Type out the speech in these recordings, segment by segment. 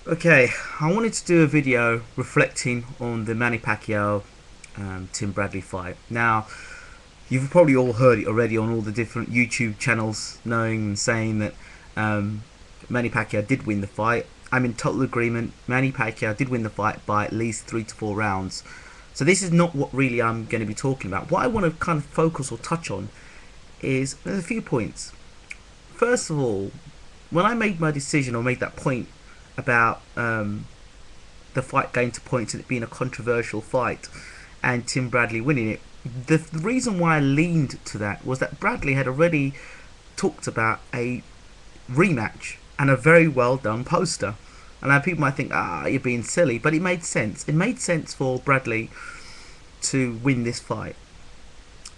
Okay, I wanted to do a video reflecting on the Manny Pacquiao Tim Bradley fight. Now, you've probably all heard it already on all the different YouTube channels, knowing and saying that Manny Pacquiao did win the fight. I'm in total agreement. Manny Pacquiao did win the fight by at least 3 to 4 rounds. So this is not what really I'm going to be talking about. What I want to kind of focus or touch on is there's a few points. First of all, when I made my decision or made that point about the fight going to points and it being a controversial fight and Tim Bradley winning it, the reason why I leaned to that was that Bradley had already talked about a rematch and a very well done poster. And now people might think, you're being silly, but it made sense. It made sense for Bradley to win this fight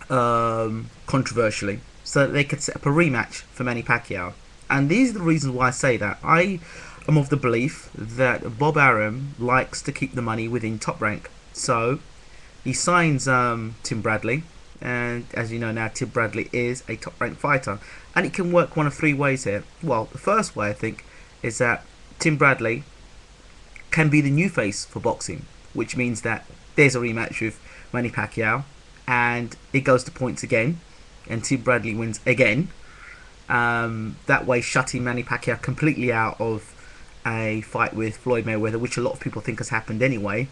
controversially, so that they could set up a rematch for Manny Pacquiao. And these are the reasons why I say that. I am of the belief that Bob Arum likes to keep the money within Top Rank. So he signs Tim Bradley, and as you know now, Tim Bradley is a Top Rank fighter, and it can work one of three ways here. Well, the first way I think is that Tim Bradley can be the new face for boxing, which means that there's a rematch with Manny Pacquiao, and it goes to points again, and Tim Bradley wins again. That way, shutting Manny Pacquiao completely out of a fight with Floyd Mayweather, which a lot of people think has happened anyway.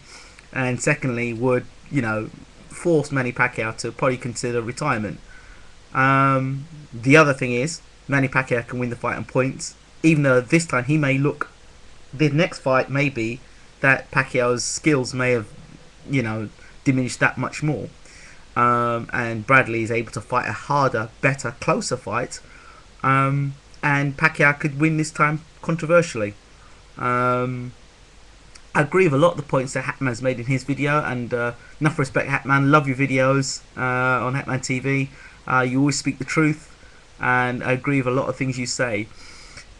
And secondly, would force Manny Pacquiao to probably consider retirement. The other thing is Manny Pacquiao can win the fight on points, even though this time he may look. The next fight may be that Pacquiao's skills may have, diminished that much more. And Bradley is able to fight a harder, better, closer fight. And Pacquiao could win this time controversially. I agree with a lot of the points that Hatman's made in his video, and enough respect, Hatman. Love your videos on Hatman TV. You always speak the truth, and I agree with a lot of things you say.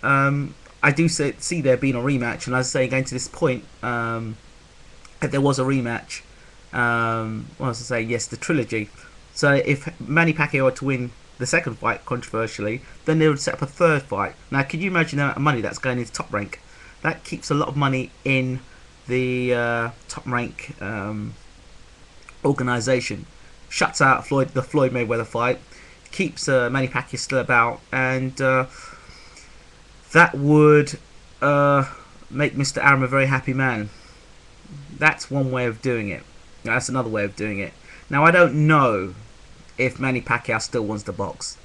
I do see there being a rematch, and as I say, going to this point, if there was a rematch, what was I say? Yes, the trilogy. So if Manny Pacquiao were to win the second fight controversially, then they would set up a third fight. Now, can you imagine the amount of money that's going into Top Rank? That keeps a lot of money in the Top Rank organisation. Shuts out the Floyd Mayweather fight, keeps Manny Pacquiao still about, and that would make Mr. Arum a very happy man. That's one way of doing it. That's another way of doing it. Now, I don't know if Manny Pacquiao still wants to box.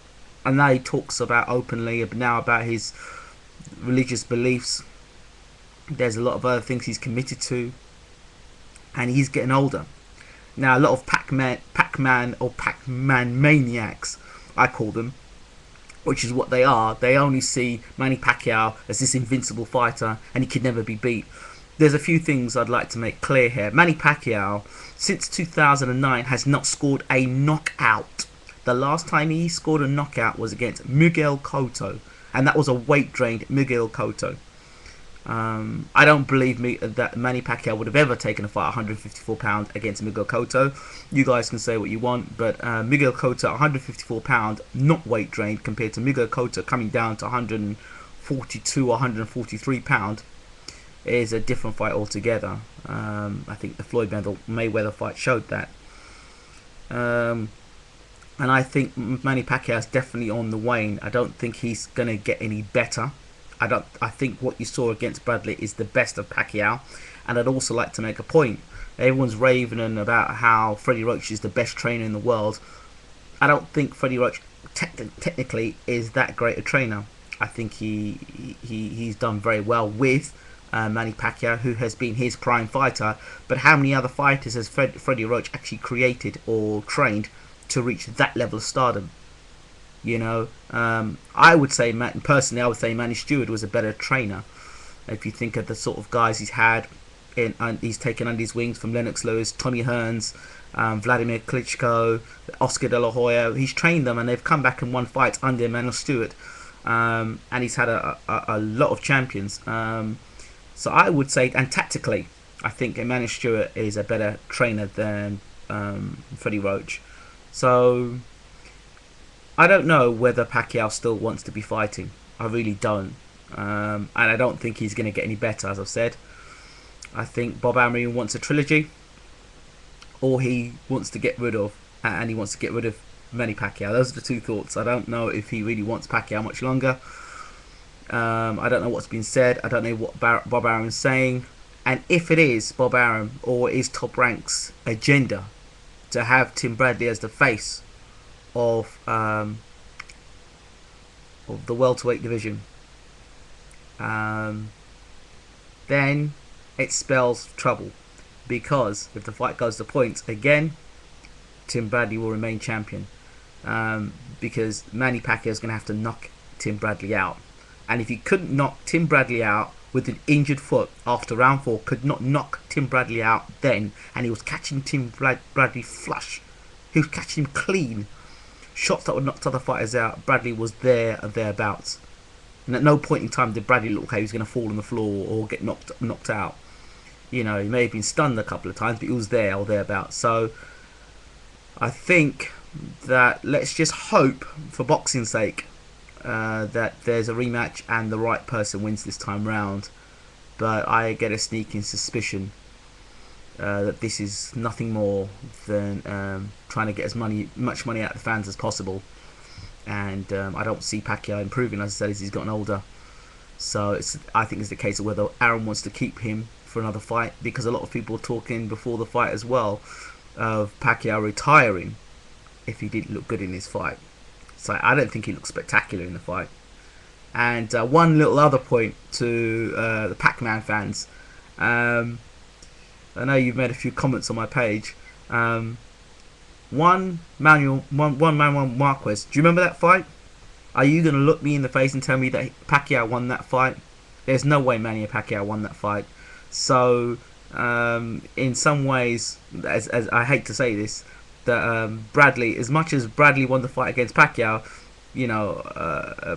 I know he talks about openly now about his religious beliefs. There's a lot of other things he's committed to, and he's getting older. Now, a lot of Pac-Man maniacs, I call them, which is what they are. They only see Manny Pacquiao as this invincible fighter, and he could never be beat. There's a few things I'd like to make clear here. Manny Pacquiao, since 2009, has not scored a knockout. The last time he scored a knockout was against Miguel Cotto, and that was a weight-drained Miguel Cotto. I don't believe that Manny Pacquiao would have ever taken a fight 154 pounds against Miguel Cotto. You guys can say what you want, but Miguel Cotto 154 pounds, not weight drained, compared to Miguel Cotto coming down to 142 or 143 pounds, is a different fight altogether. I think the Floyd Mayweather fight showed that. And I think Manny Pacquiao is definitely on the wane. I don't think he's going to get any better. I think what you saw against Bradley is the best of Pacquiao. And I'd also like to make a point. Everyone's raving about how Freddie Roach is the best trainer in the world. I don't think Freddie Roach technically is that great a trainer. I think he's done very well with Manny Pacquiao, who has been his prime fighter. But how many other fighters has Freddie Roach actually created or trained to reach that level of stardom? I would say, personally, I would say Manny Stewart was a better trainer. If you think of the sort of guys he's had, he's taken under his wings, from Lennox Lewis, Tommy Hearns, Vladimir Klitschko, Oscar De La Hoya. He's trained them, and they've come back and won fights under Manny Stewart. And he's had a lot of champions. So I would say, and tactically, I think Manny Stewart is a better trainer than Freddie Roach. So I don't know whether Pacquiao still wants to be fighting. I really don't. and I don't think he's going to get any better. As I've said, I think Bob Arum wants a trilogy, or he wants to get rid of, and he wants to get rid of Manny Pacquiao. Those are the two thoughts. I don't know if he really wants Pacquiao much longer. I don't know what's been said. I don't know what Bob Arum's saying. And if it is Bob Arum or is Top Rank's agenda to have Tim Bradley as the face of the welterweight division, then it spells trouble. Because if the fight goes to points again, Tim Bradley will remain champion. Because Manny Pacquiao is going to have to knock Tim Bradley out. And if he couldn't knock Tim Bradley out with an injured foot after round 4, could not knock Tim Bradley out then, and he was catching Tim Bradley flush, he was catching him clean, shots that would knock other fighters out, Bradley was there or thereabouts. And at no point in time did Bradley look like he was going to fall on the floor or get knocked out. You know, he may have been stunned a couple of times, but he was there or thereabouts. So I think that let's just hope, for boxing's sake, that there's a rematch and the right person wins this time round. But I get a sneaking suspicion that this is nothing more than trying to get as much money out of the fans as possible. And I don't see Pacquiao improving, as I said, as he's gotten older. So I think it's the case of whether Arum wants to keep him for another fight, because a lot of people were talking before the fight as well of Pacquiao retiring if he didn't look good in his fight. So I don't think he looked spectacular in the fight. And one little other point to the Pac-Man fans. I know you've made a few comments on my page. One Manuel Marquez. Do you remember that fight? Are you going to look me in the face and tell me that Pacquiao won that fight? There's no way Manny Pacquiao won that fight. So, in some ways, as I hate to say this, that Bradley, as much as Bradley won the fight against Pacquiao, you know,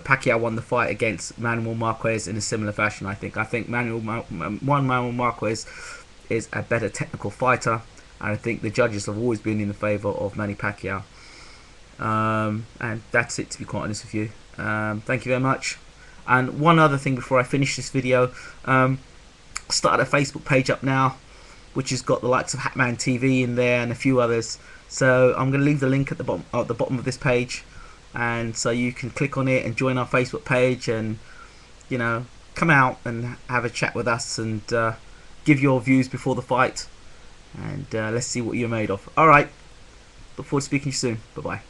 Pacquiao won the fight against Manuel Marquez in a similar fashion. I think Manuel Marquez is a better technical fighter, and I think the judges have always been in the favour of Manny Pacquiao. And that's it, to be quite honest with you. Thank you very much. And one other thing before I finish this video, started a Facebook page up now, which has got the likes of Hatman TV in there and a few others. So I'm going to leave the link at the bottom of this page, and so you can click on it and join our Facebook page, and you know, come out and have a chat with us and give your views before the fight, and let's see what you're made of. All right, look forward to speaking to you soon. Bye bye.